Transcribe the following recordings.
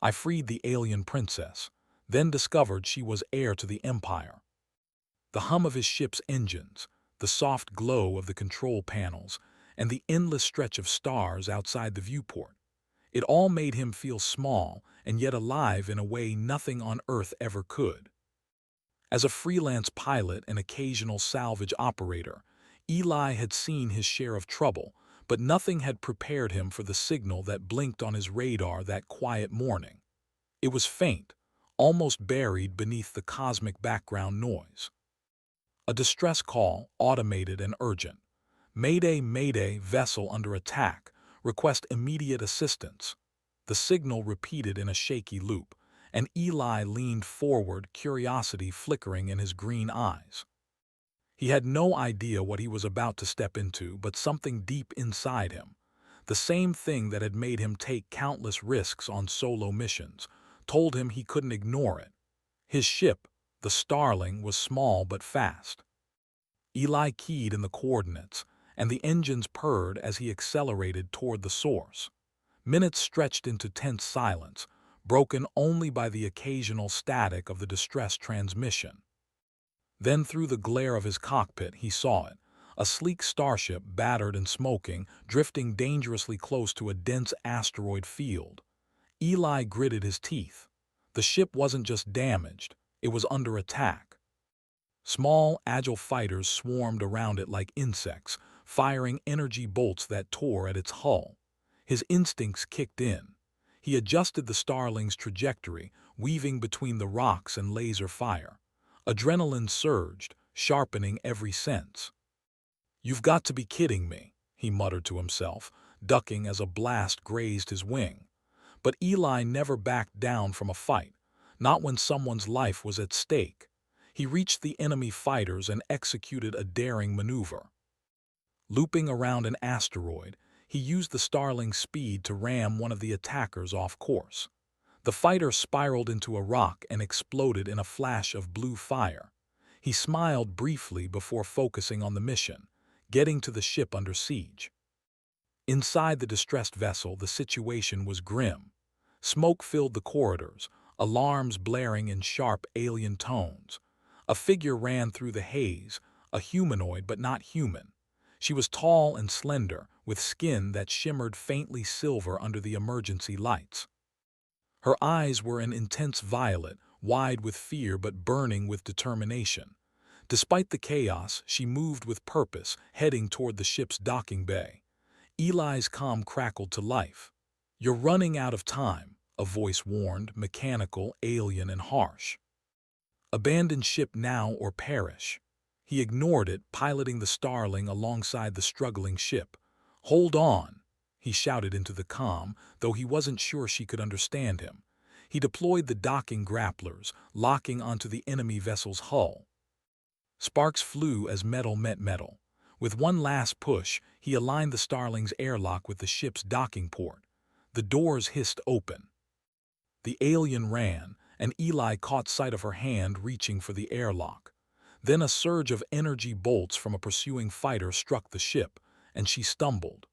I freed the alien princess, then discovered she was heir to the Empire. The hum of his ship's engines, the soft glow of the control panels, and the endless stretch of stars outside the viewport. It all made him feel small and yet alive in a way nothing on Earth ever could. As a freelance pilot and occasional salvage operator, Eli had seen his share of trouble, but nothing had prepared him for the signal that blinked on his radar that quiet morning. It was faint, almost buried beneath the cosmic background noise. A distress call, automated and urgent. Mayday, mayday, vessel under attack. Request immediate assistance. The signal repeated in a shaky loop, and Eli leaned forward, curiosity flickering in his green eyes. He had no idea what he was about to step into, but something deep inside him, the same thing that had made him take countless risks on solo missions, told him he couldn't ignore it. His ship, the Starling, was small but fast. Eli keyed in the coordinates, and the engines purred as he accelerated toward the source. Minutes stretched into tense silence, broken only by the occasional static of the distress transmission. Then through the glare of his cockpit he saw it, a sleek starship battered and smoking, drifting dangerously close to a dense asteroid field. Eli gritted his teeth. The ship wasn't just damaged, it was under attack. Small, agile fighters swarmed around it like insects, firing energy bolts that tore at its hull. His instincts kicked in. He adjusted the Starling's trajectory, weaving between the rocks and laser fire. Adrenaline surged, sharpening every sense. "You've got to be kidding me," he muttered to himself, ducking as a blast grazed his wing. But Eli never backed down from a fight, not when someone's life was at stake. He reached the enemy fighters and executed a daring maneuver. Looping around an asteroid, he used the Starling's speed to ram one of the attackers off course. The fighter spiraled into a rock and exploded in a flash of blue fire. He smiled briefly before focusing on the mission, getting to the ship under siege. Inside the distressed vessel, the situation was grim. Smoke filled the corridors, alarms blaring in sharp alien tones. A figure ran through the haze, a humanoid but not human. She was tall and slender, with skin that shimmered faintly silver under the emergency lights. Her eyes were an intense violet, wide with fear but burning with determination. Despite the chaos, she moved with purpose, heading toward the ship's docking bay. Eli's comm crackled to life. "You're running out of time," a voice warned, mechanical, alien, and harsh. "Abandon ship now or perish." He ignored it, piloting the Starling alongside the struggling ship. "Hold on," he shouted into the comm, though he wasn't sure she could understand him. He deployed the docking grapplers, locking onto the enemy vessel's hull. Sparks flew as metal met metal. With one last push, he aligned the Starling's airlock with the ship's docking port. The doors hissed open. The alien ran, and Eli caught sight of her hand reaching for the airlock. Then a surge of energy bolts from a pursuing fighter struck the ship, and she stumbled.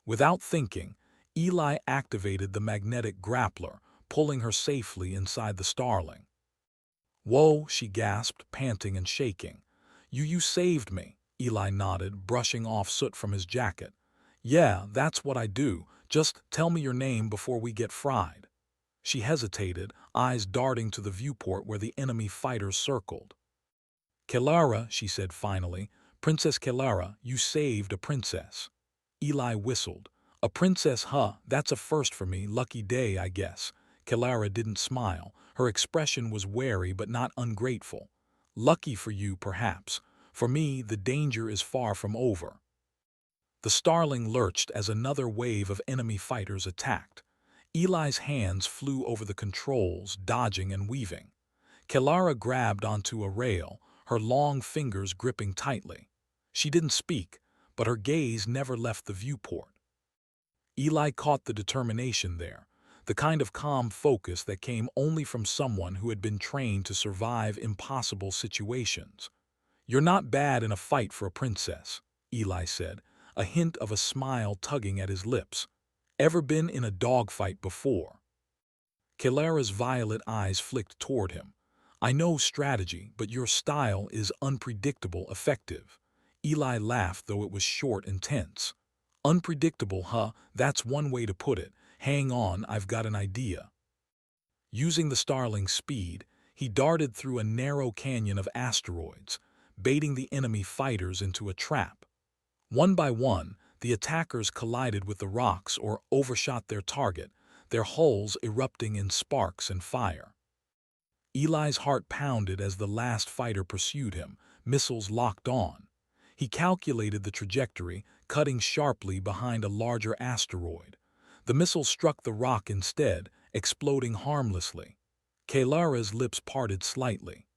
Without thinking, Eli activated the magnetic grappler, pulling her safely inside the Starling. "Whoa," she gasped, panting and shaking. You saved me," Eli nodded, brushing off soot from his jacket. "Yeah, that's what I do. Just tell me your name before we get fried." She hesitated, eyes darting to the viewport where the enemy fighters circled. "Kelara," she said finally. "Princess Kelara, you saved a princess." Eli whistled. "A princess, huh? That's a first for me. Lucky day, I guess." Kelara didn't smile. Her expression was wary but not ungrateful. "Lucky for you, perhaps. For me, the danger is far from over." The Starling lurched as another wave of enemy fighters attacked. Eli's hands flew over the controls, dodging and weaving. Kelara grabbed onto a rail, her long fingers gripping tightly. She didn't speak, but her gaze never left the viewport. Eli caught the determination there, the kind of calm focus that came only from someone who had been trained to survive impossible situations. "You're not bad in a fight for a princess," Eli said, a hint of a smile tugging at his lips. "Ever been in a dogfight before?" Kalara's violet eyes flicked toward him. I know strategy, but your style is unpredictable effective. Eli laughed, though it was short and tense. Unpredictable, huh? That's one way to put it. Hang on, I've got an idea. Using the starling's speed, he darted through a narrow canyon of asteroids, baiting the enemy fighters into a trap. One by one, the attackers collided with the rocks or overshot their target, their hulls erupting in sparks and fire. Eli's heart pounded as the last fighter pursued him, missiles locked on. He calculated the trajectory, cutting sharply behind a larger asteroid. The missile struck the rock instead, exploding harmlessly. Kalara's lips parted slightly.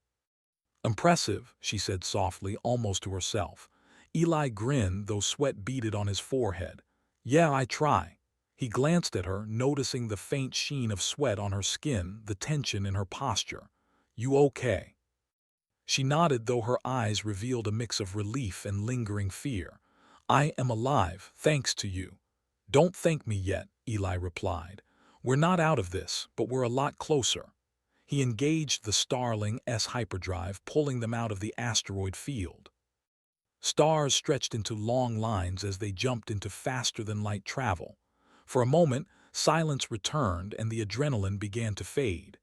Impressive, she said softly, almost to herself. Eli grinned, though sweat beaded on his forehead. Yeah, I try. He glanced at her, noticing the faint sheen of sweat on her skin, the tension in her posture. You okay? She nodded, though her eyes revealed a mix of relief and lingering fear. I am alive, thanks to you. Don't thank me yet, Eli replied. We're not out of this, but we're a lot closer. He engaged the Starling-S hyperdrive, pulling them out of the asteroid field. Stars stretched into long lines as they jumped into faster-than-light travel. For a moment, silence returned and the adrenaline began to fade.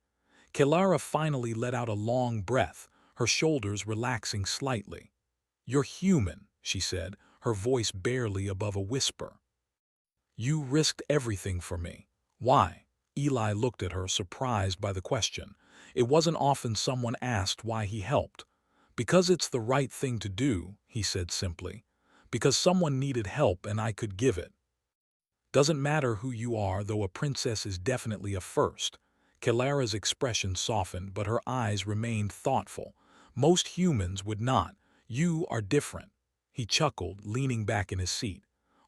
Kalara finally let out a long breath, her shoulders relaxing slightly. You're human, she said, her voice barely above a whisper. You risked everything for me. Why? Eli looked at her, surprised by the question. It wasn't often someone asked why he helped. Because it's the right thing to do, he said simply. Because someone needed help and I could give it. Doesn't matter who you are, though a princess is definitely a first. Kalara's expression softened, but her eyes remained thoughtful. Most humans would not. You are different. He chuckled, leaning back in his seat.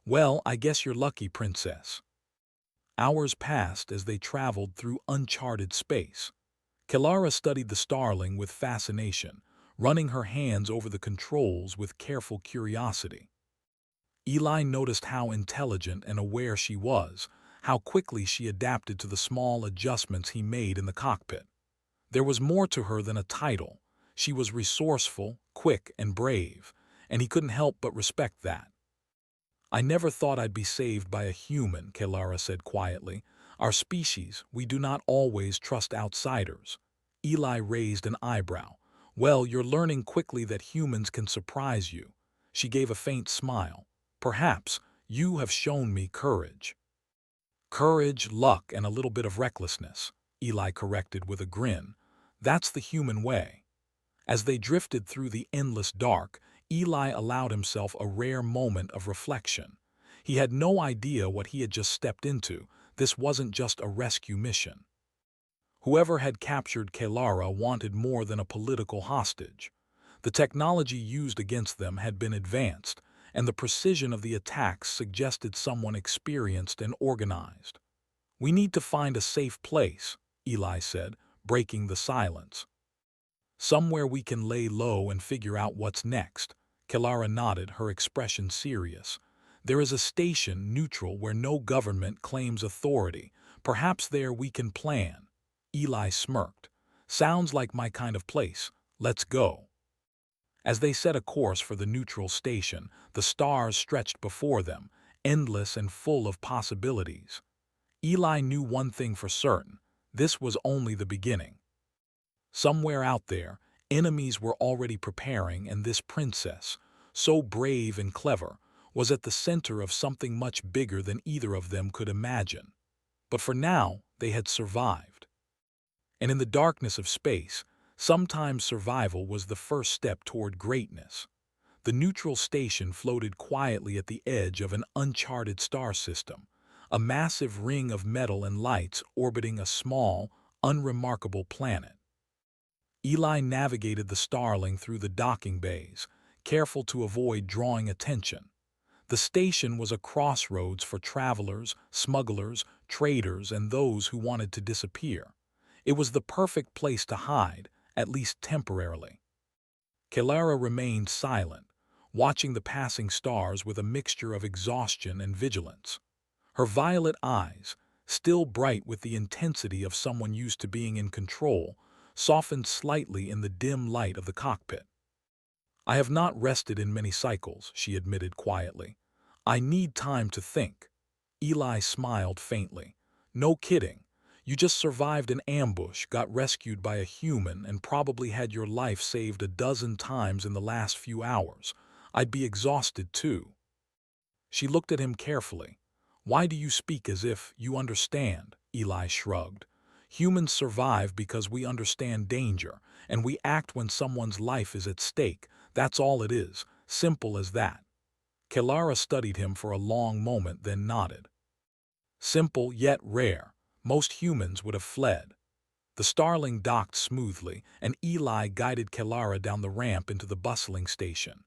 Well, I guess you're lucky, princess. Hours passed as they traveled through uncharted space. Kalara studied the starling with fascination, running her hands over the controls with careful curiosity. Eli noticed how intelligent and aware she was, how quickly she adapted to the small adjustments he made in the cockpit. There was more to her than a title. She was resourceful, quick, and brave, and he couldn't help but respect that. I never thought I'd be saved by a human, Kalara said quietly. Our species, we do not always trust outsiders. Eli raised an eyebrow. Well, you're learning quickly that humans can surprise you. She gave a faint smile. Perhaps you have shown me courage. Courage, luck, and a little bit of recklessness, Eli corrected with a grin. That's the human way. As they drifted through the endless dark, Eli allowed himself a rare moment of reflection. He had no idea what he had just stepped into. This wasn't just a rescue mission. Whoever had captured Kalara wanted more than a political hostage. The technology used against them had been advanced, and the precision of the attacks suggested someone experienced and organized. We need to find a safe place, Eli said, breaking the silence. Somewhere we can lay low and figure out what's next. Kalara nodded, her expression serious. There is a station neutral where no government claims authority. Perhaps there we can plan. Eli smirked. Sounds like my kind of place. Let's go. As they set a course for the neutral station, the stars stretched before them, endless and full of possibilities. Eli knew one thing for certain. This was only the beginning. Somewhere out there, enemies were already preparing, and this princess, so brave and clever, was at the center of something much bigger than either of them could imagine. But for now, they had survived. And in the darkness of space, sometimes survival was the first step toward greatness. The neutral station floated quietly at the edge of an uncharted star system, a massive ring of metal and lights orbiting a small, unremarkable planet. Eli navigated the starling through the docking bays, careful to avoid drawing attention. The station was a crossroads for travelers, smugglers, traders, and those who wanted to disappear. It was the perfect place to hide, at least temporarily. Kalara remained silent, watching the passing stars with a mixture of exhaustion and vigilance. Her violet eyes, still bright with the intensity of someone used to being in control, softened slightly in the dim light of the cockpit. "I have not rested in many cycles," she admitted quietly. "I need time to think." Eli smiled faintly. "No kidding. You just survived an ambush, got rescued by a human, and probably had your life saved a dozen times in the last few hours. I'd be exhausted too." She looked at him carefully. "Why do you speak as if you understand?" Eli shrugged. "Humans survive because we understand danger, and we act when someone's life is at stake. That's all it is, simple as that." Kelara studied him for a long moment, then nodded. "Simple yet rare. Most humans would have fled." The Starling docked smoothly, and Eli guided Kelara down the ramp into the bustling station.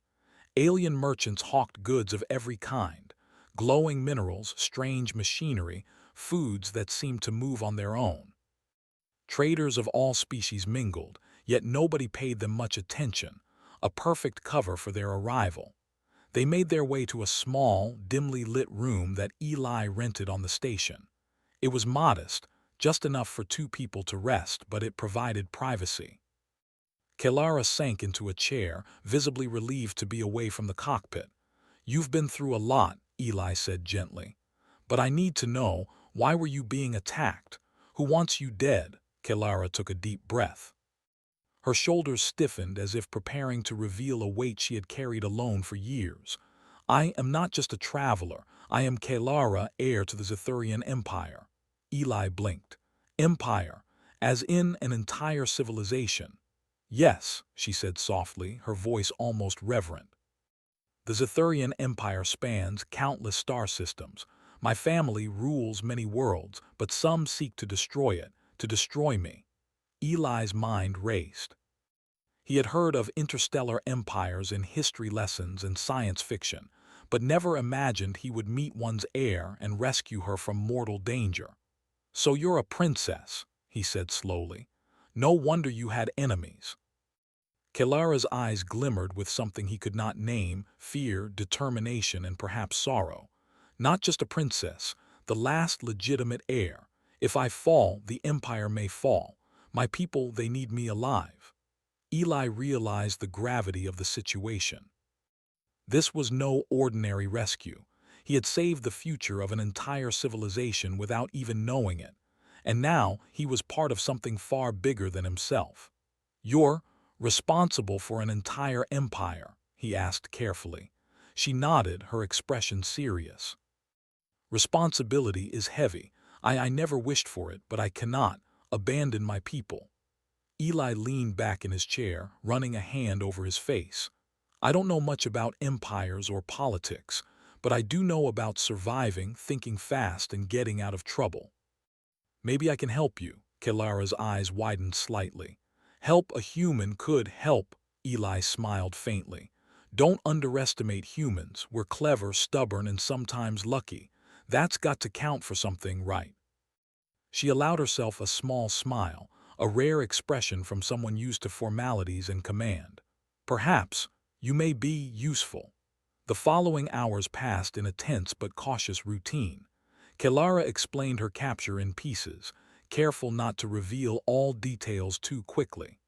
Alien merchants hawked goods of every kind: glowing minerals, strange machinery, foods that seemed to move on their own. Traders of all species mingled, yet nobody paid them much attention, a perfect cover for their arrival. They made their way to a small, dimly lit room that Eli rented on the station. It was modest, just enough for two people to rest, but it provided privacy. Kelara sank into a chair, visibly relieved to be away from the cockpit. "You've been through a lot," Eli said gently. "But I need to know, why were you being attacked? Who wants you dead?" Kelara took a deep breath. Her shoulders stiffened as if preparing to reveal a weight she had carried alone for years. "I am not just a traveler. I am Kelara, heir to the Zethurian Empire." Eli blinked. "Empire, as in an entire civilization?" "Yes," she said softly, her voice almost reverent. "The Zethurian Empire spans countless star systems. My family rules many worlds, but some seek to destroy it, to destroy me." Eli's mind raced. He had heard of interstellar empires in history lessons and science fiction, but never imagined he would meet one's heir and rescue her from mortal danger. "So you're a princess," he said slowly. "No wonder you had enemies." Kelara's eyes glimmered with something he could not name: fear, determination, and perhaps sorrow. "Not just a princess, the last legitimate heir. If I fall, the empire may fall. My people, they need me alive." Eli realized the gravity of the situation. This was no ordinary rescue. He had saved the future of an entire civilization without even knowing it. And now he was part of something far bigger than himself. "You're responsible for an entire empire?" he asked carefully. She nodded, her expression serious. "Responsibility is heavy. I never wished for it, but I cannot abandon my people." Eli leaned back in his chair, running a hand over his face. "I don't know much about empires or politics, but I do know about surviving, thinking fast, and getting out of trouble. Maybe I can help you." Kelara's eyes widened slightly. "Help a human could help," Eli smiled faintly. "Don't underestimate humans. We're clever, stubborn, and sometimes lucky. That's got to count for something, right?" She allowed herself a small smile, a rare expression from someone used to formalities and command. "Perhaps you may be useful." The following hours passed in a tense but cautious routine. Kelara explained her capture in pieces, careful not to reveal all details too quickly.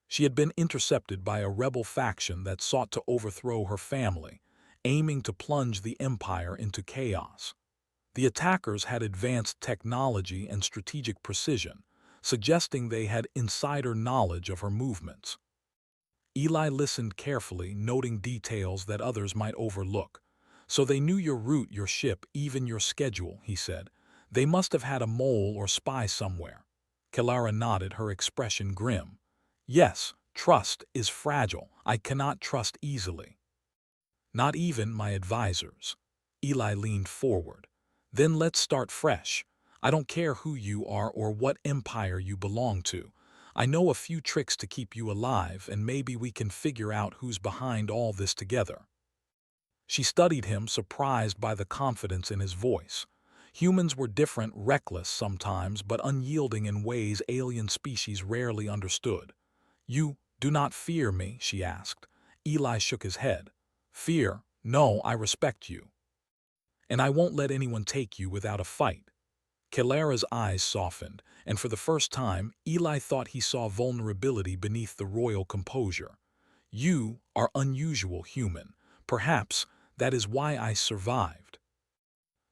She had been intercepted by a rebel faction that sought to overthrow her family, aiming to plunge the empire into chaos. The attackers had advanced technology and strategic precision, suggesting they had insider knowledge of her movements. Eli listened carefully, noting details that others might overlook. "So they knew your route, your ship, even your schedule," he said. "They must have had a mole or spy somewhere." Kelara nodded, her expression grim. "Yes, trust is fragile. I cannot trust easily. Not even my advisors." Eli leaned forward. "Then let's start fresh. I don't care who you are or what empire you belong to. I know a few tricks to keep you alive, and maybe we can figure out who's behind all this together." She studied him, surprised by the confidence in his voice. Humans were different, reckless sometimes, but unyielding in ways alien species rarely understood. "You do not fear me?" she asked. Eli shook his head. "Fear? No, I respect you. And I won't let anyone take you without a fight." Kalara's eyes softened, and for the first time, Eli thought he saw vulnerability beneath the royal composure. You are unusual human. Perhaps that is why I survived.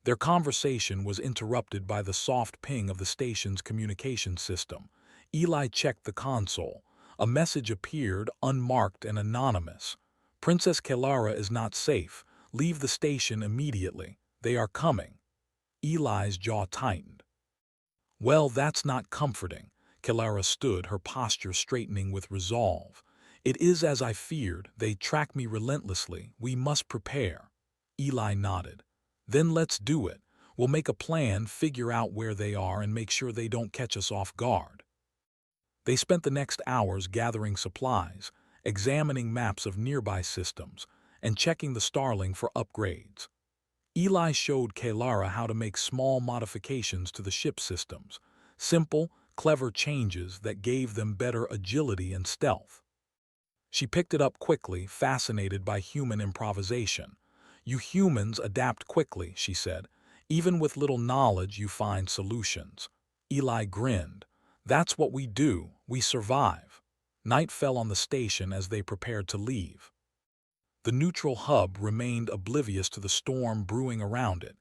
Their conversation was interrupted by the soft ping of the station's communication system. Eli checked the console. A message appeared, unmarked and anonymous. Princess Kalara is not safe. Leave the station immediately. They are coming. Eli's jaw tightened. Well, that's not comforting. Kalara stood, her posture straightening with resolve. It is as I feared. They track me relentlessly. We must prepare. Eli nodded. Then let's do it. We'll make a plan, figure out where they are, and make sure they don't catch us off guard. They spent the next hours gathering supplies, examining maps of nearby systems, and checking the Starling for upgrades. Eli showed Kalara how to make small modifications to the ship systems, simple, clever changes that gave them better agility and stealth. She picked it up quickly, fascinated by human improvisation. You humans adapt quickly, she said. Even with little knowledge, you find solutions. Eli grinned. That's what we do. We survive. Night fell on the station as they prepared to leave. The neutral hub remained oblivious to the storm brewing around it.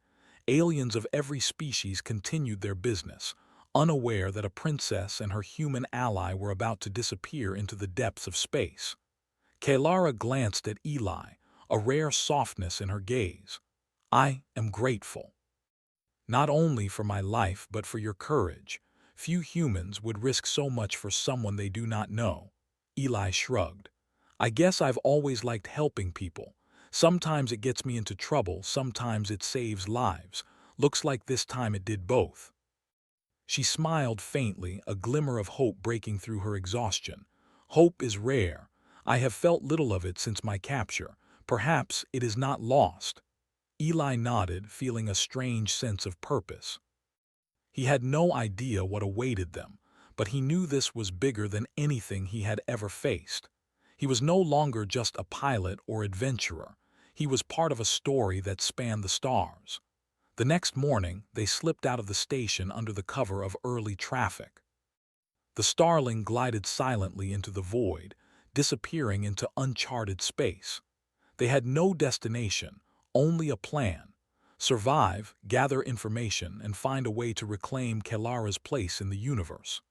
Aliens of every species continued their business, unaware that a princess and her human ally were about to disappear into the depths of space. Kalara glanced at Eli, a rare softness in her gaze. I am grateful. Not only for my life, but for your courage. Few humans would risk so much for someone they do not know. Eli shrugged. I guess I've always liked helping people. Sometimes it gets me into trouble, sometimes it saves lives. Looks like this time it did both. She smiled faintly, a glimmer of hope breaking through her exhaustion. Hope is rare. I have felt little of it since my capture. Perhaps it is not lost. Eli nodded, feeling a strange sense of purpose. He had no idea what awaited them, but he knew this was bigger than anything he had ever faced. He was no longer just a pilot or adventurer. He was part of a story that spanned the stars. The next morning, they slipped out of the station under the cover of early traffic. The Starling glided silently into the void, disappearing into uncharted space. They had no destination, only a plan. Survive, gather information, and find a way to reclaim Kalara's place in the universe.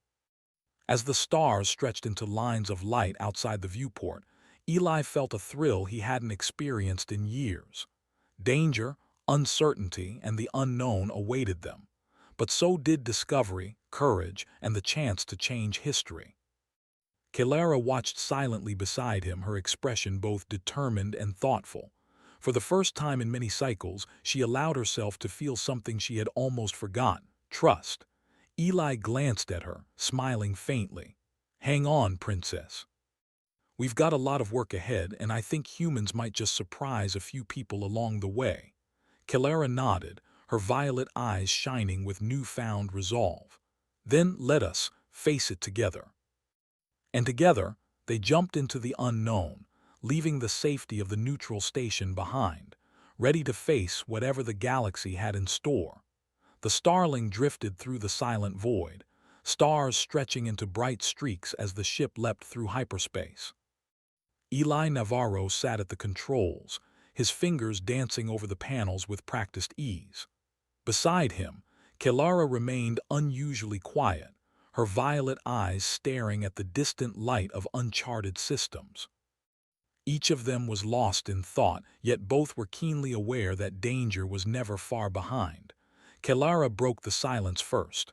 As the stars stretched into lines of light outside the viewport, Eli felt a thrill he hadn't experienced in years. Danger, uncertainty, and the unknown awaited them. But so did discovery, courage, and the chance to change history. Kalara watched silently beside him, her expression both determined and thoughtful. For the first time in many cycles, she allowed herself to feel something she had almost forgotten: trust. Eli glanced at her, smiling faintly. Hang on, princess. We've got a lot of work ahead, and I think humans might just surprise a few people along the way. Kalara nodded, her violet eyes shining with newfound resolve. Then let us face it together. And together, they jumped into the unknown, leaving the safety of the neutral station behind, ready to face whatever the galaxy had in store. The Starling drifted through the silent void, stars stretching into bright streaks as the ship leapt through hyperspace. Eli Navarro sat at the controls, his fingers dancing over the panels with practiced ease. Beside him, Kalara remained unusually quiet, her violet eyes staring at the distant light of uncharted systems. Each of them was lost in thought, yet both were keenly aware that danger was never far behind. Kalara broke the silence first.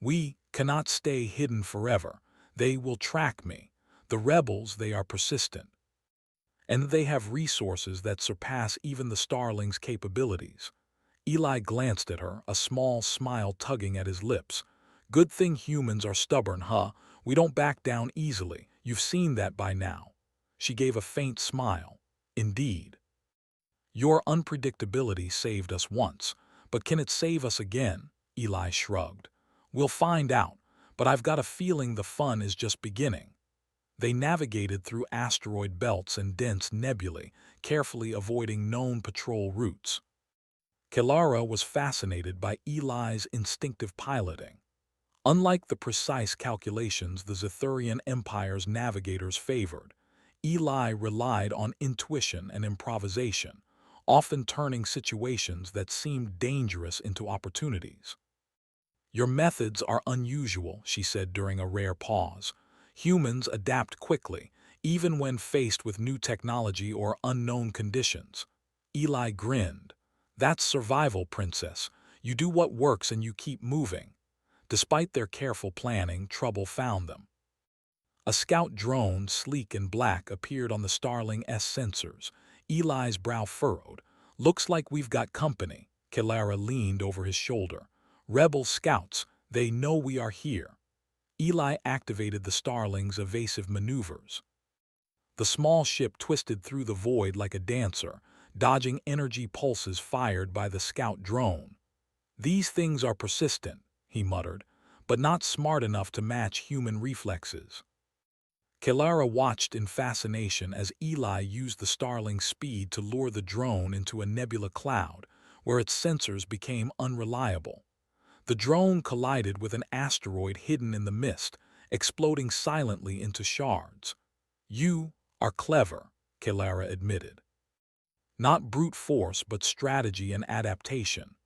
We cannot stay hidden forever. They will track me. The rebels, they are persistent. And they have resources that surpass even the Starling's capabilities. Eli glanced at her, a small smile tugging at his lips. Good thing humans are stubborn, huh? We don't back down easily. You've seen that by now. She gave a faint smile. Indeed. Your unpredictability saved us once, but can it save us again? Eli shrugged. We'll find out, but I've got a feeling the fun is just beginning. They navigated through asteroid belts and dense nebulae, carefully avoiding known patrol routes. Kilara was fascinated by Eli's instinctive piloting. Unlike the precise calculations the Zethurian Empire's navigators favored, Eli relied on intuition and improvisation, often turning situations that seemed dangerous into opportunities. "Your methods are unusual," she said during a rare pause. "Humans adapt quickly, even when faced with new technology or unknown conditions." Eli grinned. "That's survival, princess. You do what works and you keep moving." Despite their careful planning, trouble found them. A scout drone, sleek and black, appeared on the Starling S sensors. Eli's brow furrowed. "Looks like we've got company." Kilara leaned over his shoulder. "Rebel scouts, they know we are here." Eli activated the Starling's evasive maneuvers. The small ship twisted through the void like a dancer, dodging energy pulses fired by the scout drone. "These things are persistent," he muttered, "but not smart enough to match human reflexes." Kilara watched in fascination as Eli used the Starling's speed to lure the drone into a nebula cloud, where its sensors became unreliable. The drone collided with an asteroid hidden in the mist, exploding silently into shards. "You are clever," Kilara admitted. "Not brute force, but strategy and adaptation."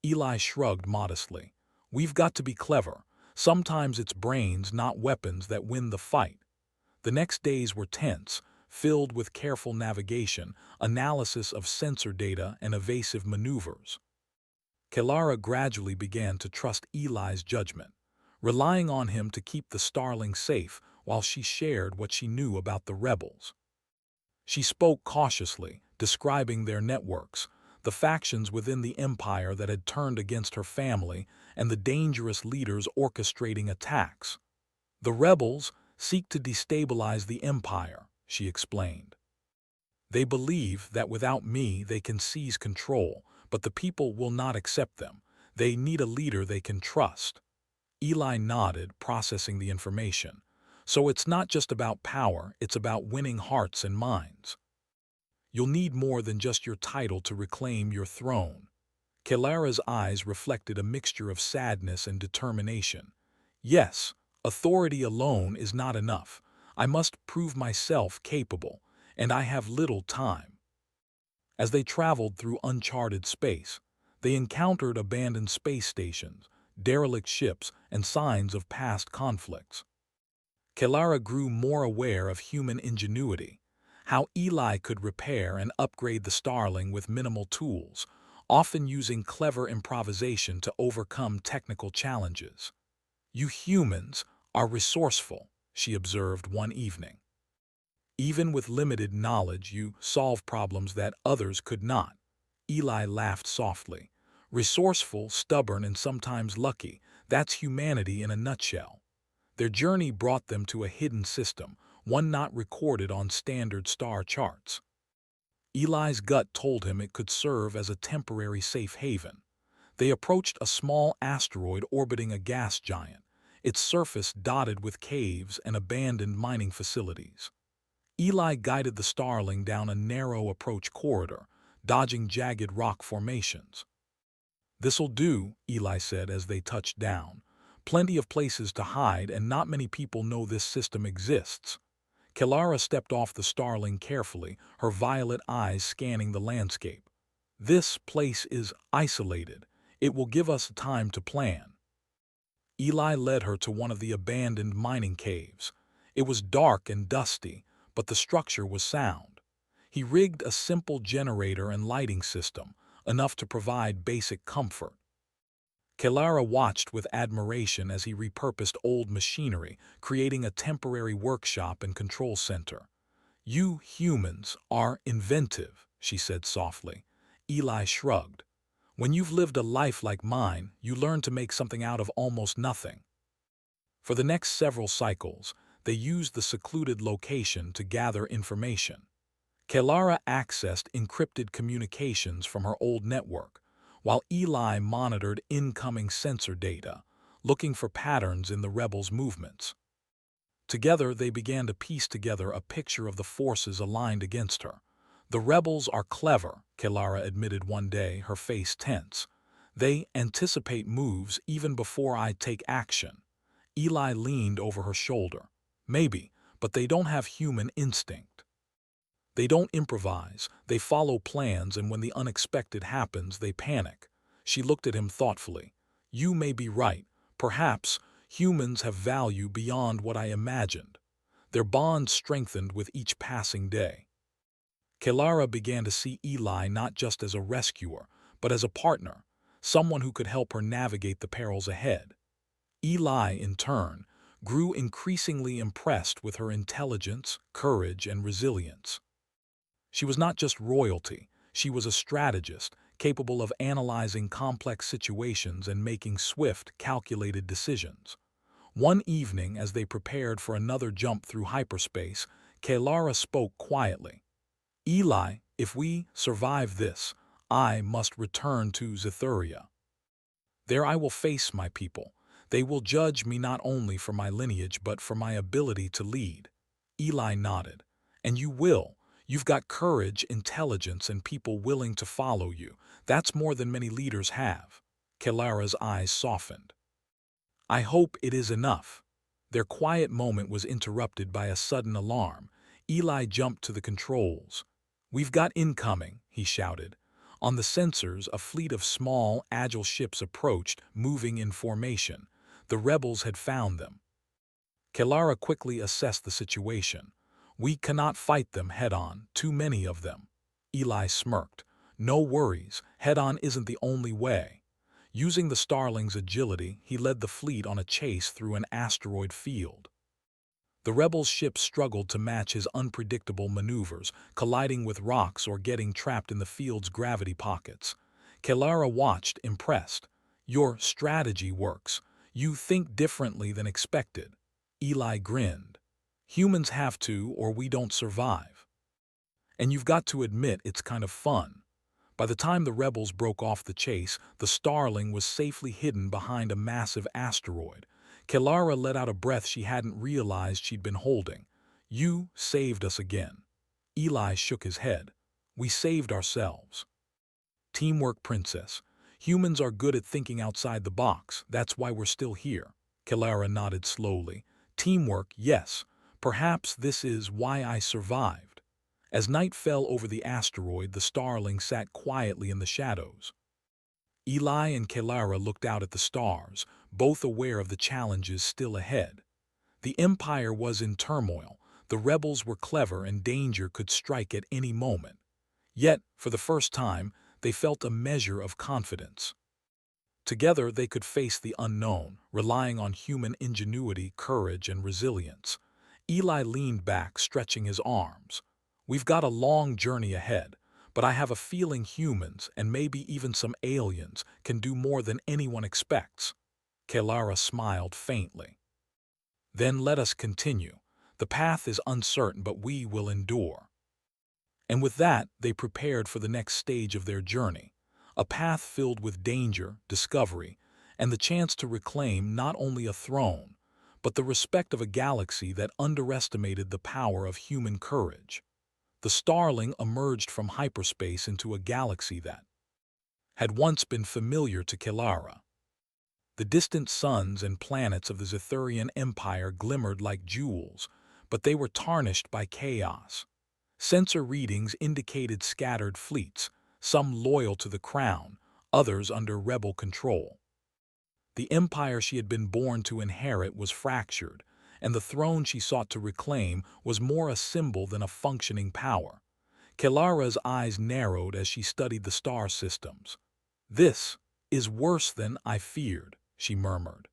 Eli shrugged modestly. "We've got to be clever. Sometimes it's brains, not weapons, that win the fight." The next days were tense, filled with careful navigation, analysis of sensor data, and evasive maneuvers. Kilara gradually began to trust Eli's judgment, relying on him to keep the Starling safe while she shared what she knew about the rebels. She spoke cautiously, describing their networks, the factions within the Empire that had turned against her family, and the dangerous leaders orchestrating attacks. "The rebels seek to destabilize the Empire," she explained. "They believe that without me they can seize control, but the people will not accept them. They need a leader they can trust." Eli nodded, processing the information. "So it's not just about power, it's about winning hearts and minds. You'll need more than just your title to reclaim your throne." Kilara's eyes reflected a mixture of sadness and determination. "Yes, authority alone is not enough. I must prove myself capable, and I have little time." As they traveled through uncharted space, they encountered abandoned space stations, derelict ships, and signs of past conflicts. Kilara grew more aware of human ingenuity, how Eli could repair and upgrade the Starling with minimal tools, often using clever improvisation to overcome technical challenges. "You humans are resourceful," she observed one evening. "Even with limited knowledge, you solve problems that others could not." Eli laughed softly. "Resourceful, stubborn, and sometimes lucky, that's humanity in a nutshell." Their journey brought them to a hidden system, one not recorded on standard star charts. Eli's gut told him it could serve as a temporary safe haven. They approached a small asteroid orbiting a gas giant, its surface dotted with caves and abandoned mining facilities. Eli guided the Starling down a narrow approach corridor, dodging jagged rock formations. "This'll do," Eli said as they touched down. "Plenty of places to hide, and not many people know this system exists." Kilara stepped off the Starling carefully, her violet eyes scanning the landscape. "This place is isolated. It will give us time to plan." Eli led her to one of the abandoned mining caves. It was dark and dusty, but the structure was sound. He rigged a simple generator and lighting system, enough to provide basic comfort. Kilara watched with admiration as he repurposed old machinery, creating a temporary workshop and control center. "You humans are inventive," she said softly. Eli shrugged. "When you've lived a life like mine, you learn to make something out of almost nothing." For the next several cycles, they used the secluded location to gather information. Kilara accessed encrypted communications from her old network, while Eli monitored incoming sensor data, looking for patterns in the rebels' movements. Together, they began to piece together a picture of the forces aligned against her. "The rebels are clever," Kelara admitted one day, her face tense. "They anticipate moves even before I take action." Eli leaned over her shoulder. "Maybe, but they don't have human instinct. They don't improvise, they follow plans, and when the unexpected happens, they panic." She looked at him thoughtfully. "You may be right. Perhaps humans have value beyond what I imagined." Their bond strengthened with each passing day. Kelara began to see Eli not just as a rescuer, but as a partner, someone who could help her navigate the perils ahead. Eli, in turn, grew increasingly impressed with her intelligence, courage, and resilience. She was not just royalty, she was a strategist, capable of analyzing complex situations and making swift, calculated decisions. One evening, as they prepared for another jump through hyperspace, Kelara spoke quietly. "Eli, if we survive this, I must return to Zithuria. There I will face my people. They will judge me not only for my lineage but for my ability to lead." Eli nodded. "And you will. You've got courage, intelligence, and people willing to follow you. That's more than many leaders have." Kelara's eyes softened. "I hope it is enough." Their quiet moment was interrupted by a sudden alarm. Eli jumped to the controls. "We've got incoming," he shouted. On the sensors, a fleet of small, agile ships approached, moving in formation. The rebels had found them. Kelara quickly assessed the situation. "We cannot fight them head-on, too many of them." Eli smirked. "No worries, head-on isn't the only way." Using the Starling's agility, he led the fleet on a chase through an asteroid field. The rebels' ships struggled to match his unpredictable maneuvers, colliding with rocks or getting trapped in the field's gravity pockets. Kelara watched, impressed. "Your strategy works. You think differently than expected." Eli grinned. "Humans have to, or we don't survive. And you've got to admit it's kind of fun." By the time the rebels broke off the chase, the Starling was safely hidden behind a massive asteroid. Kelara let out a breath she hadn't realized she'd been holding. "You saved us again." Eli shook his head. "We saved ourselves." "Teamwork, Princess. Humans are good at thinking outside the box. That's why we're still here." Kelara nodded slowly. "Teamwork, yes. Perhaps this is why I survived." As night fell over the asteroid, the Starling sat quietly in the shadows. Eli and Kelara looked out at the stars, both aware of the challenges still ahead. The Empire was in turmoil, the rebels were clever, and danger could strike at any moment. Yet, for the first time, they felt a measure of confidence. Together they could face the unknown, relying on human ingenuity, courage, and resilience. Eli leaned back, stretching his arms. "We've got a long journey ahead, but I have a feeling humans, and maybe even some aliens, can do more than anyone expects." Kelara smiled faintly. "Then let us continue. The path is uncertain, but we will endure." And with that, they prepared for the next stage of their journey, a path filled with danger, discovery, and the chance to reclaim not only a throne, but the respect of a galaxy that underestimated the power of human courage. The Starling emerged from hyperspace into a galaxy that had once been familiar to Kelara. The distant suns and planets of the Zithurian Empire glimmered like jewels, but they were tarnished by chaos. Sensor readings indicated scattered fleets, some loyal to the crown, others under rebel control. The empire she had been born to inherit was fractured, and the throne she sought to reclaim was more a symbol than a functioning power. Kelara's eyes narrowed as she studied the star systems. "This is worse than I feared," she murmured.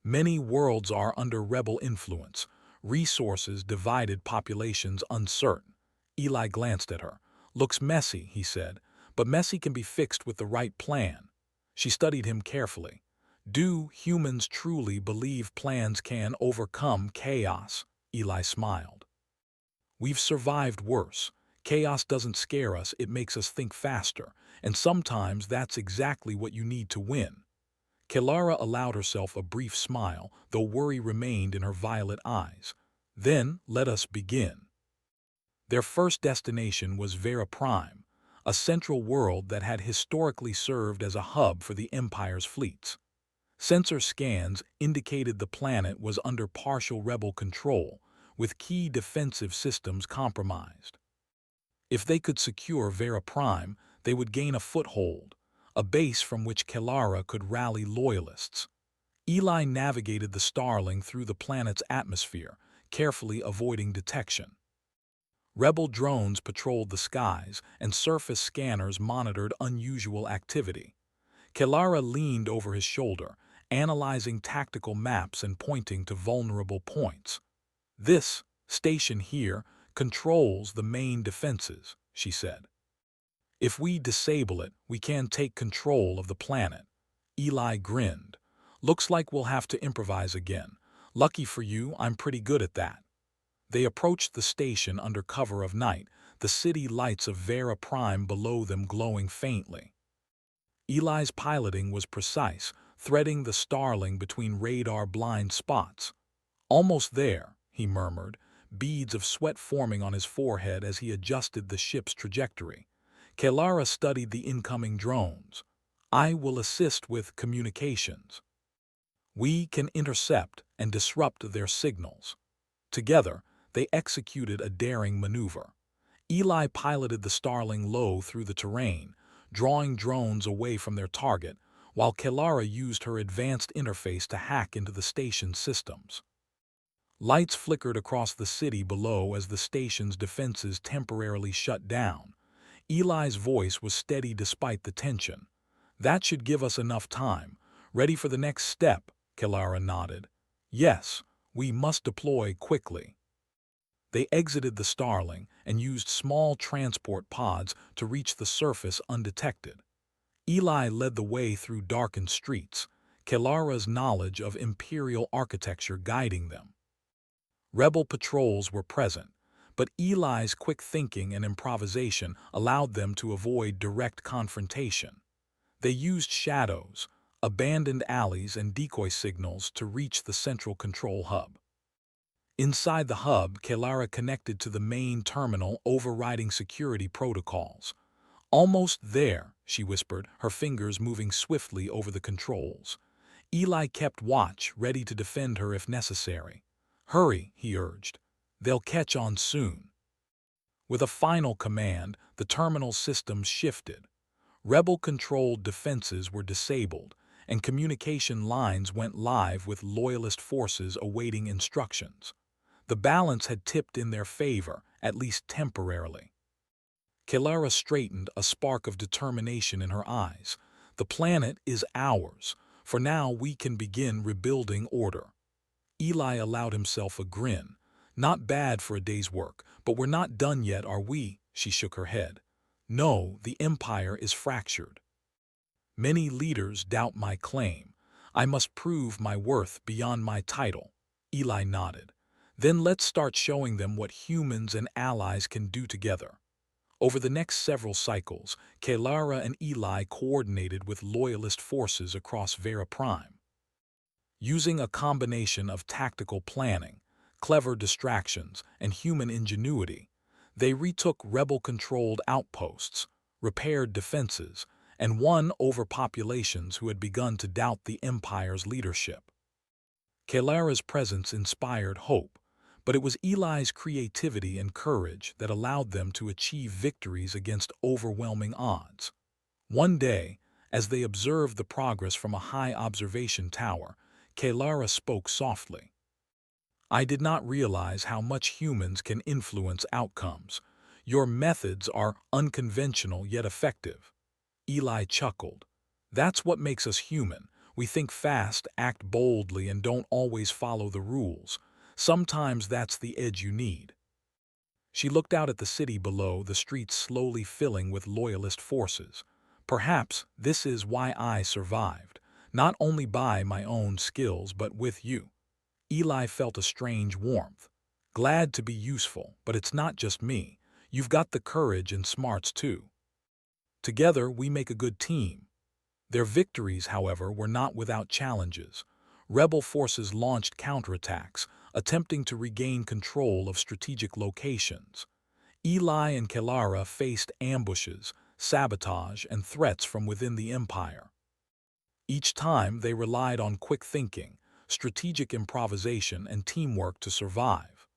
"Many worlds are under rebel influence, resources divided, populations uncertain." Eli glanced at her. "Looks messy," he said, "but messy can be fixed with the right plan." She studied him carefully. "Do humans truly believe plans can overcome chaos?" Eli smiled. "We've survived worse. Chaos doesn't scare us, it makes us think faster, and sometimes that's exactly what you need to win." Kelara allowed herself a brief smile, though worry remained in her violet eyes. "Then let us begin." Their first destination was Vera Prime, a central world that had historically served as a hub for the Empire's fleets. Sensor scans indicated the planet was under partial rebel control, with key defensive systems compromised. If they could secure Vera Prime, they would gain a foothold, a base from which Kelara could rally loyalists. Eli navigated the Starling through the planet's atmosphere, carefully avoiding detection. Rebel drones patrolled the skies, and surface scanners monitored unusual activity. Kelara leaned over his shoulder, analyzing tactical maps and pointing to vulnerable points. "This station here controls the main defenses," she said. "If we disable it, we can take control of the planet." Eli grinned. "Looks like we'll have to improvise again. Lucky for you, I'm pretty good at that." They approached the station under cover of night, the city lights of Vera Prime below them glowing faintly. Eli's piloting was precise, threading the Starling between radar blind spots. "Almost there," he murmured, beads of sweat forming on his forehead as he adjusted the ship's trajectory. Kelara studied the incoming drones. "I will assist with communications. We can intercept and disrupt their signals." Together, they executed a daring maneuver. Eli piloted the Starling low through the terrain, drawing drones away from their target, while Kelara used her advanced interface to hack into the station's systems. Lights flickered across the city below as the station's defenses temporarily shut down. Eli's voice was steady despite the tension. "That should give us enough time. Ready for the next step?" Kelara nodded. "Yes, we must deploy quickly." They exited the Starling and used small transport pods to reach the surface undetected. Eli led the way through darkened streets, Kelara's knowledge of Imperial architecture guiding them. Rebel patrols were present, but Eli's quick thinking and improvisation allowed them to avoid direct confrontation. They used shadows, abandoned alleys, and decoy signals to reach the central control hub. Inside the hub, Kelara connected to the main terminal, overriding security protocols. "Almost there," she whispered, her fingers moving swiftly over the controls. Eli kept watch, ready to defend her if necessary. "Hurry," he urged. "They'll catch on soon." With a final command, the terminal systems shifted. Rebel-controlled defenses were disabled, and communication lines went live with loyalist forces awaiting instructions. The balance had tipped in their favor, at least temporarily. Kelara straightened, a spark of determination in her eyes. "The planet is ours. For now we can begin rebuilding order." Eli allowed himself a grin. "Not bad for a day's work, but we're not done yet, are we?" She shook her head. "No, the Empire is fractured. Many leaders doubt my claim. I must prove my worth beyond my title." Eli nodded. "Then let's start showing them what humans and allies can do together." Over the next several cycles, Kelara and Eli coordinated with loyalist forces across Vera Prime. Using a combination of tactical planning, clever distractions, and human ingenuity, they retook rebel-controlled outposts, repaired defenses, and won over populations who had begun to doubt the Empire's leadership. Kelara's presence inspired hope, but it was Eli's creativity and courage that allowed them to achieve victories against overwhelming odds. One day, as they observed the progress from a high observation tower, Kelara spoke softly. "I did not realize how much humans can influence outcomes. Your methods are unconventional yet effective." Eli chuckled. "That's what makes us human. We think fast, act boldly, and don't always follow the rules. Sometimes that's the edge you need." She looked out at the city below, the streets slowly filling with loyalist forces. "Perhaps this is why I survived, not only by my own skills but with you." Eli felt a strange warmth. "Glad to be useful, but it's not just me. You've got the courage and smarts too. Together we make a good team." Their victories, however, were not without challenges. Rebel forces launched counterattacks, attempting to regain control of strategic locations. Eli and Kelara faced ambushes, sabotage, and threats from within the Empire. Each time they relied on quick thinking, strategic improvisation, and teamwork to survive.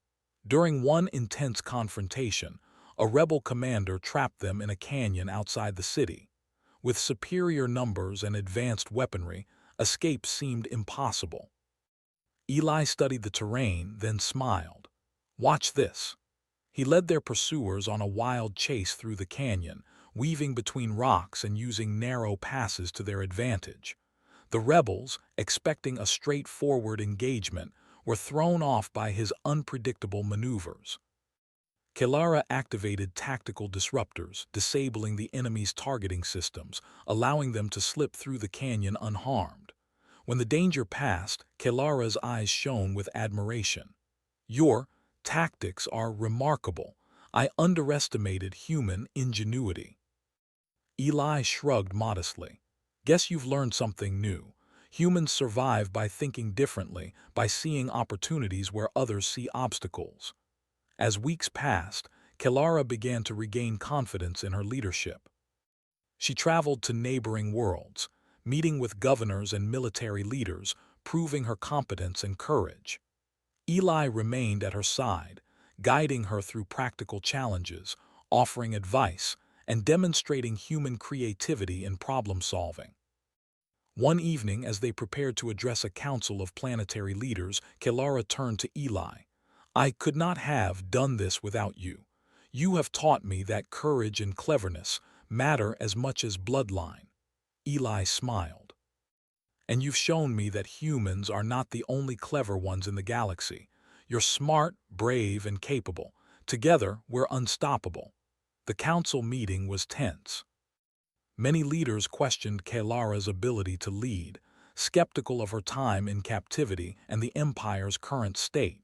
During one intense confrontation, a rebel commander trapped them in a canyon outside the city. With superior numbers and advanced weaponry, escape seemed impossible. Eli studied the terrain, then smiled. "Watch this." He led their pursuers on a wild chase through the canyon, weaving between rocks and using narrow passes to their advantage. The rebels, expecting a straightforward engagement, were thrown off by his unpredictable maneuvers. Kelara activated tactical disruptors, disabling the enemy's targeting systems, allowing them to slip through the canyon unharmed. When the danger passed, Kelara's eyes shone with admiration. "Your tactics are remarkable. I underestimated human ingenuity." Eli shrugged modestly. "Guess you've learned something new. Humans survive by thinking differently, by seeing opportunities where others see obstacles." As weeks passed, Kelara began to regain confidence in her leadership. She traveled to neighboring worlds, meeting with governors and military leaders, proving her competence and courage. Eli remained at her side, guiding her through practical challenges, offering advice, and demonstrating human creativity in problem-solving. One evening, as they prepared to address a council of planetary leaders, Kelara turned to Eli. "I could not have done this without you. You have taught me that courage and cleverness matter as much as bloodline." Eli smiled. "And you've shown me that humans are not the only clever ones in the galaxy. You're smart, brave, and capable. Together, we're unstoppable." The council meeting was tense. Many leaders questioned Kelara's ability to lead, skeptical of her time in captivity and the Empire's current state.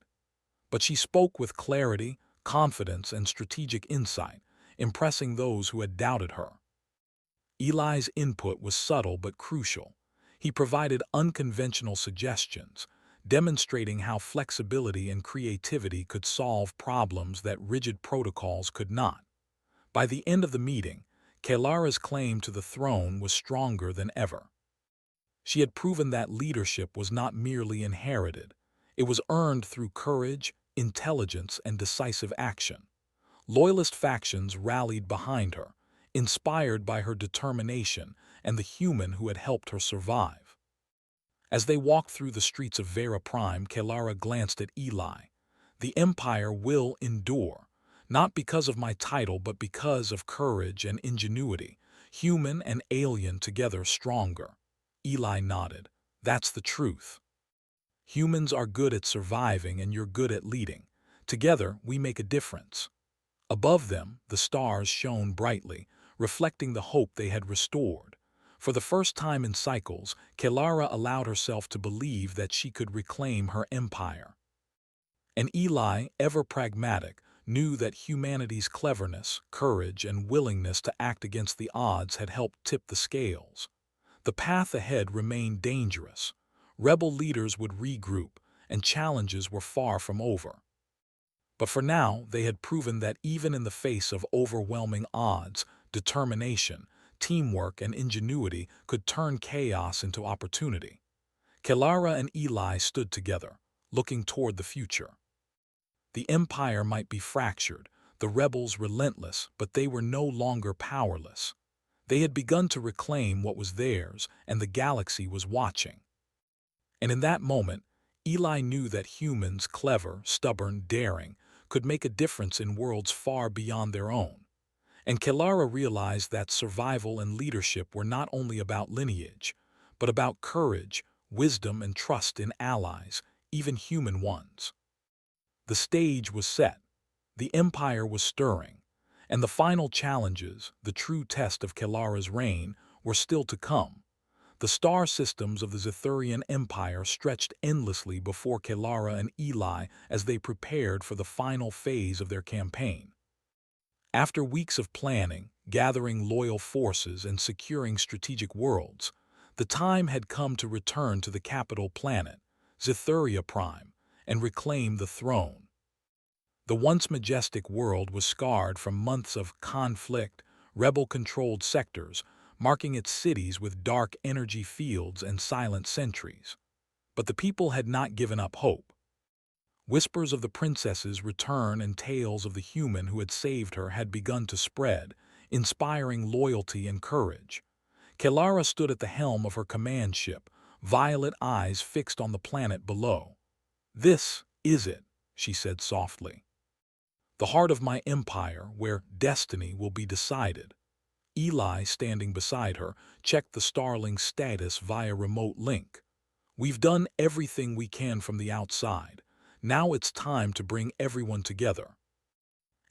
But she spoke with clarity, confidence, and strategic insight, impressing those who had doubted her. Eli's input was subtle but crucial. He provided unconventional suggestions, demonstrating how flexibility and creativity could solve problems that rigid protocols could not. By the end of the meeting, Kelara's claim to the throne was stronger than ever. She had proven that leadership was not merely inherited. It was earned through courage, intelligence, and decisive action. Loyalist factions rallied behind her, inspired by her determination and the human who had helped her survive. As they walked through the streets of Vera Prime, Kelara glanced at Eli. "The Empire will endure, not because of my title, but because of courage and ingenuity, human and alien together stronger." Eli nodded. "That's the truth. Humans are good at surviving and you're good at leading. Together, we make a difference." Above them, the stars shone brightly, reflecting the hope they had restored. For the first time in cycles, Kelara allowed herself to believe that she could reclaim her empire. And Eli, ever pragmatic, knew that humanity's cleverness, courage, and willingness to act against the odds had helped tip the scales. The path ahead remained dangerous. Rebel leaders would regroup, and challenges were far from over. But for now, they had proven that even in the face of overwhelming odds, determination, teamwork, and ingenuity could turn chaos into opportunity. Kelara and Eli stood together, looking toward the future. The Empire might be fractured, the rebels relentless, but they were no longer powerless. They had begun to reclaim what was theirs, and the galaxy was watching. And in that moment, Eli knew that humans, clever, stubborn, daring, could make a difference in worlds far beyond their own. And Kelara realized that survival and leadership were not only about lineage, but about courage, wisdom, and trust in allies, even human ones. The stage was set, the Empire was stirring, and the final challenges, the true test of Kelara's reign, were still to come. The star systems of the Zithurian Empire stretched endlessly before Kelara and Eli as they prepared for the final phase of their campaign. After weeks of planning, gathering loyal forces, and securing strategic worlds, the time had come to return to the capital planet, Zithuria Prime, and reclaim the throne. The once majestic world was scarred from months of conflict, rebel-controlled sectors, marking its cities with dark energy fields and silent sentries. But the people had not given up hope. Whispers of the princess's return and tales of the human who had saved her had begun to spread, inspiring loyalty and courage. Kelara stood at the helm of her command ship, violet eyes fixed on the planet below. "This is it," she said softly. "The heart of my empire, where destiny will be decided." Eli, standing beside her, checked the Starling's status via remote link. "We've done everything we can from the outside. Now it's time to bring everyone together.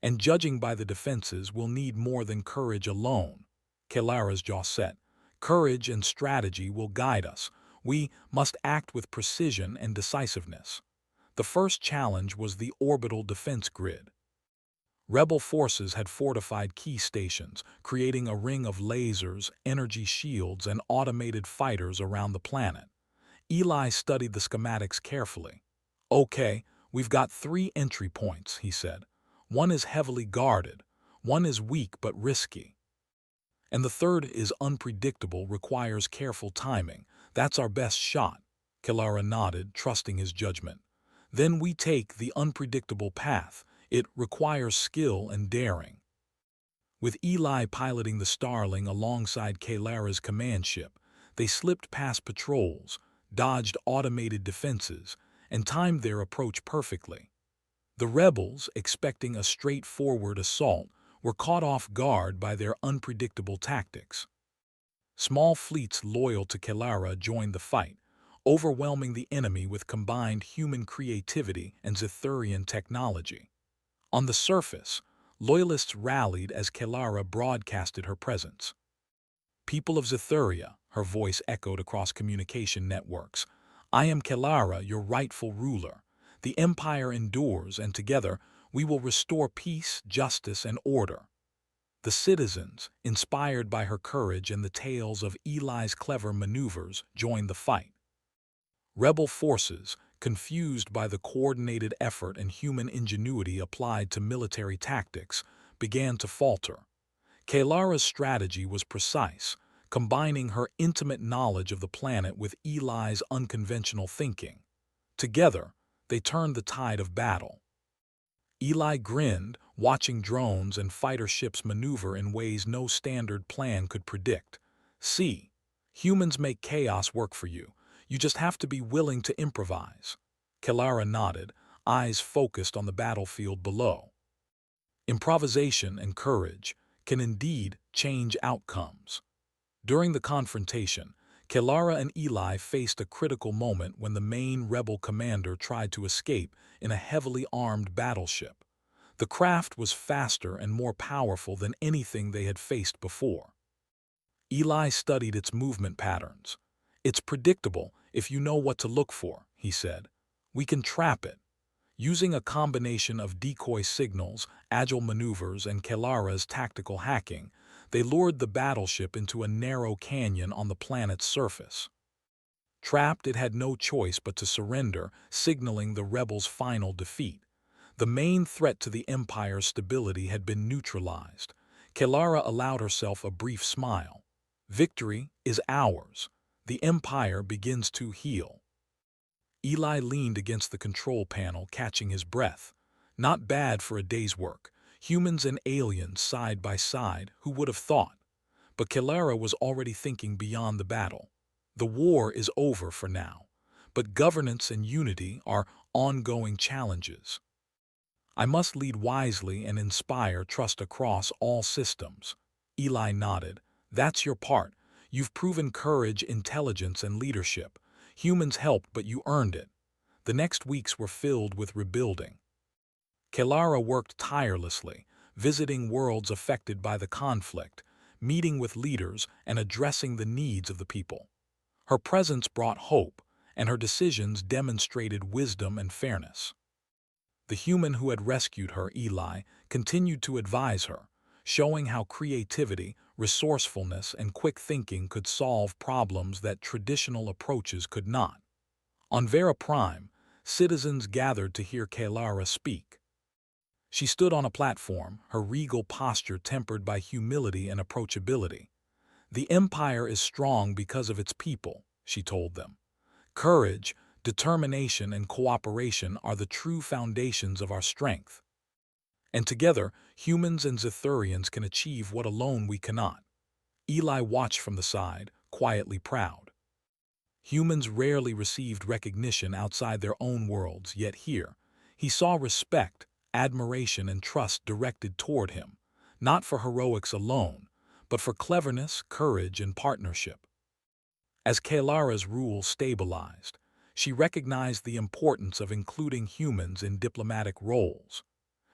And judging by the defenses, we'll need more than courage alone." Kelara's jaw set. "Courage and strategy will guide us. We must act with precision and decisiveness." The first challenge was the orbital defense grid. Rebel forces had fortified key stations, creating a ring of lasers, energy shields, and automated fighters around the planet. Eli studied the schematics carefully. "Okay, we've got 3 entry points," he said. "One is heavily guarded, one is weak but risky, and the third is unpredictable, requires careful timing. That's our best shot." Kelara nodded, trusting his judgment. "Then we take the unpredictable path. It requires skill and daring." With Eli piloting the Starling alongside Kelara's command ship, they slipped past patrols, dodged automated defenses, and timed their approach perfectly. The rebels, expecting a straightforward assault, were caught off guard by their unpredictable tactics. Small fleets loyal to Kelara joined the fight, overwhelming the enemy with combined human creativity and Zithurian technology. On the surface, loyalists rallied as Kelara broadcasted her presence. "People of Zithuria," her voice echoed across communication networks, "I am Kelara, your rightful ruler. The empire endures, and together we will restore peace, justice, and order." The citizens, inspired by her courage and the tales of Eli's clever maneuvers, joined the fight. Rebel forces, confused by the coordinated effort and human ingenuity applied to military tactics, began to falter. Kelara's strategy was precise, combining her intimate knowledge of the planet with Eli's unconventional thinking. Together, they turned the tide of battle. Eli grinned, watching drones and fighter ships maneuver in ways no standard plan could predict. "See, humans make chaos work for you. You just have to be willing to improvise." Kelara nodded, eyes focused on the battlefield below. Improvisation and courage can indeed change outcomes. During the confrontation, Kelara and Eli faced a critical moment when the main rebel commander tried to escape in a heavily armed battleship. The craft was faster and more powerful than anything they had faced before. Eli studied its movement patterns. "It's predictable if you know what to look for," he said. "We can trap it." Using a combination of decoy signals, agile maneuvers, and Kelara's tactical hacking, they lured the battleship into a narrow canyon on the planet's surface. Trapped, it had no choice but to surrender, signaling the rebels' final defeat. The main threat to the Empire's stability had been neutralized. Kelara allowed herself a brief smile. "Victory is ours. The Empire begins to heal." Eli leaned against the control panel, catching his breath. Not bad for a day's work. Humans and aliens side by side, who would have thought? But Kelara was already thinking beyond the battle. The war is over for now, but governance and unity are ongoing challenges. "I must lead wisely and inspire trust across all systems." Eli nodded. "That's your part. You've proven courage, intelligence, and leadership. Humans helped, but you earned it." The next weeks were filled with rebuilding. Kelara worked tirelessly, visiting worlds affected by the conflict, meeting with leaders, and addressing the needs of the people. Her presence brought hope, and her decisions demonstrated wisdom and fairness. The human who had rescued her, Eli, continued to advise her, showing how creativity, resourcefulness, and quick thinking could solve problems that traditional approaches could not. On Vera Prime, citizens gathered to hear Kelara speak. She stood on a platform, her regal posture tempered by humility and approachability. "The Empire is strong because of its people," she told them. "Courage, determination, and cooperation are the true foundations of our strength. And together, humans and Zithurians can achieve what alone we cannot." Eli watched from the side, quietly proud. Humans rarely received recognition outside their own worlds, yet here, he saw respect, admiration, and trust directed toward him, not for heroics alone, but for cleverness, courage, and partnership. As Kaelara's rule stabilized, she recognized the importance of including humans in diplomatic roles.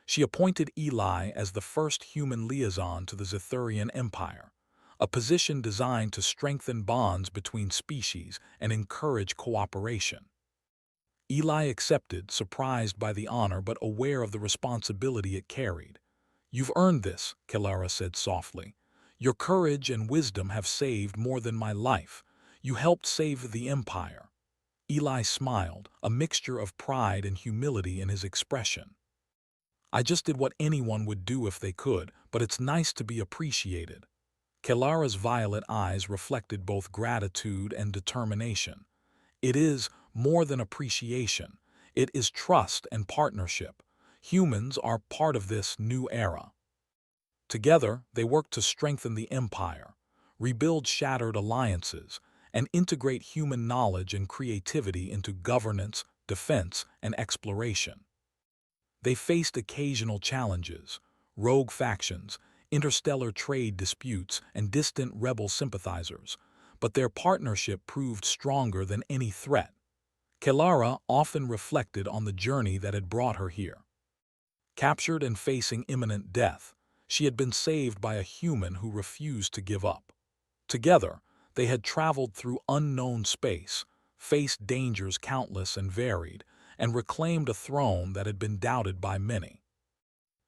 She appointed Eli as the first human liaison to the Zithurian Empire, a position designed to strengthen bonds between species and encourage cooperation. Eli accepted, surprised by the honor but aware of the responsibility it carried. "You've earned this," Kaelara said softly. "Your courage and wisdom have saved more than my life. You helped save the Empire." Eli smiled, a mixture of pride and humility in his expression. "I just did what anyone would do if they could, but it's nice to be appreciated." Kaelara's violet eyes reflected both gratitude and determination. "It is more than appreciation. It is trust and partnership. Humans are part of this new era." Together, they worked to strengthen the Empire, rebuild shattered alliances, and integrate human knowledge and creativity into governance, defense, and exploration. They faced occasional challenges: rogue factions, interstellar trade disputes, and distant rebel sympathizers, but their partnership proved stronger than any threat. Kaelara often reflected on the journey that had brought her here. Captured and facing imminent death, she had been saved by a human who refused to give up. Together, they had traveled through unknown space, faced dangers countless and varied, and reclaimed a throne that had been doubted by many.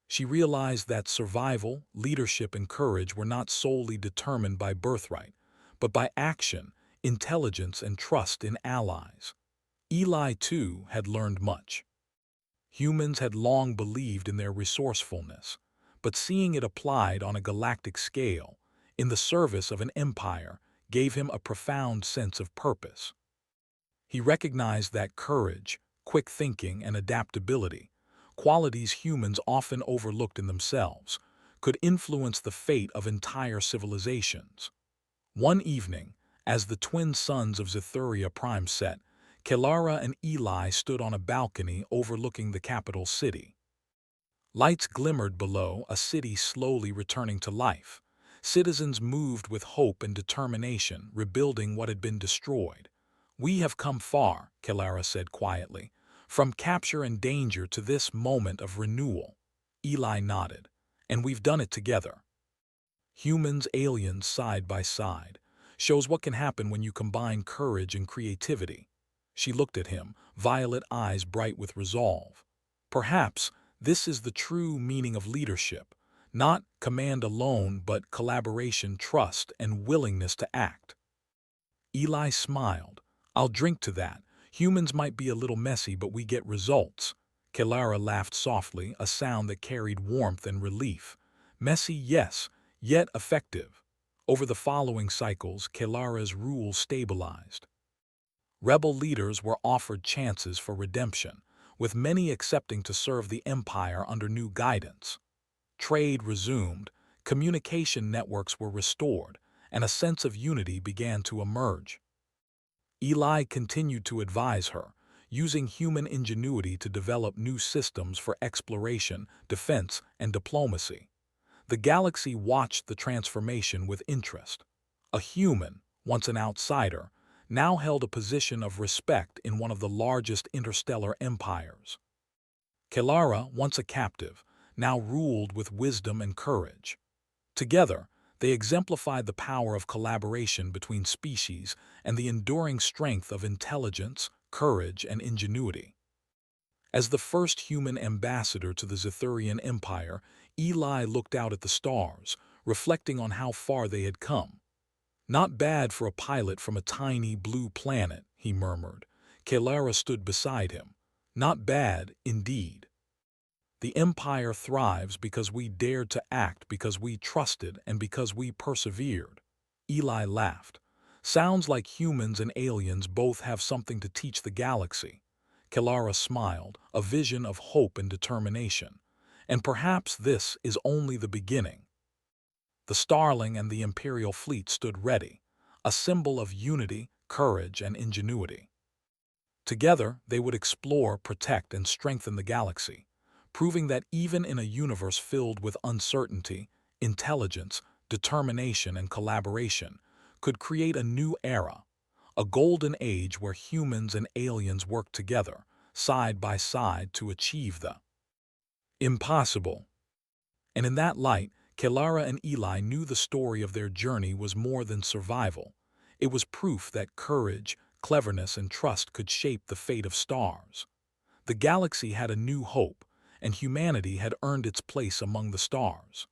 She realized that survival, leadership, and courage were not solely determined by birthright, but by action, intelligence, and trust in allies. Eli, too, had learned much. Humans had long believed in their resourcefulness, but seeing it applied on a galactic scale, in the service of an empire, gave him a profound sense of purpose. He recognized that courage, quick thinking, and adaptability, qualities humans often overlooked in themselves, could influence the fate of entire civilizations. One evening, as the twin suns of Zithuria Prime set, Kaelara and Eli stood on a balcony overlooking the capital city. Lights glimmered below, a city slowly returning to life. Citizens moved with hope and determination, rebuilding what had been destroyed. "We have come far," Kaelara said quietly, "from capture and danger to this moment of renewal." Eli nodded. "And we've done it together." Humans, aliens, side by side. Shows what can happen when you combine courage and creativity. She looked at him, violet eyes bright with resolve. "Perhaps this is the true meaning of leadership. Not command alone, but collaboration, trust, and willingness to act." Eli smiled. "I'll drink to that. Humans might be a little messy, but we get results." Kaelara laughed softly, a sound that carried warmth and relief. "Messy, yes, yet effective." Over the following cycles, Kaelara's rule stabilized. Rebel leaders were offered chances for redemption, with many accepting to serve the Empire under new guidance. Trade resumed, communication networks were restored, and a sense of unity began to emerge. Eli continued to advise her, using human ingenuity to develop new systems for exploration, defense, and diplomacy. The galaxy watched the transformation with interest. A human, once an outsider, now held a position of respect in one of the largest interstellar empires. Kaelara, once a captive, now ruled with wisdom and courage. Together, they exemplified the power of collaboration between species and the enduring strength of intelligence, courage, and ingenuity. As the first human ambassador to the Zithurian Empire, Eli looked out at the stars, reflecting on how far they had come. "Not bad for a pilot from a tiny blue planet," he murmured. Kaelara stood beside him. "Not bad, indeed." The Empire thrives because we dared to act, because we trusted, and because we persevered. Eli laughed. Sounds like humans and aliens both have something to teach the galaxy. Kilara smiled, a vision of hope and determination. And perhaps this is only the beginning. The Starling and the Imperial fleet stood ready, a symbol of unity, courage, and ingenuity. Together, they would explore, protect, and strengthen the galaxy, proving that even in a universe filled with uncertainty, intelligence, determination, and collaboration could create a new era, a golden age where humans and aliens work together, side by side, to achieve the impossible. And in that light, Kilara and Eli knew the story of their journey was more than survival. It was proof that courage, cleverness, and trust could shape the fate of stars. The galaxy had a new hope, and humanity had earned its place among the stars.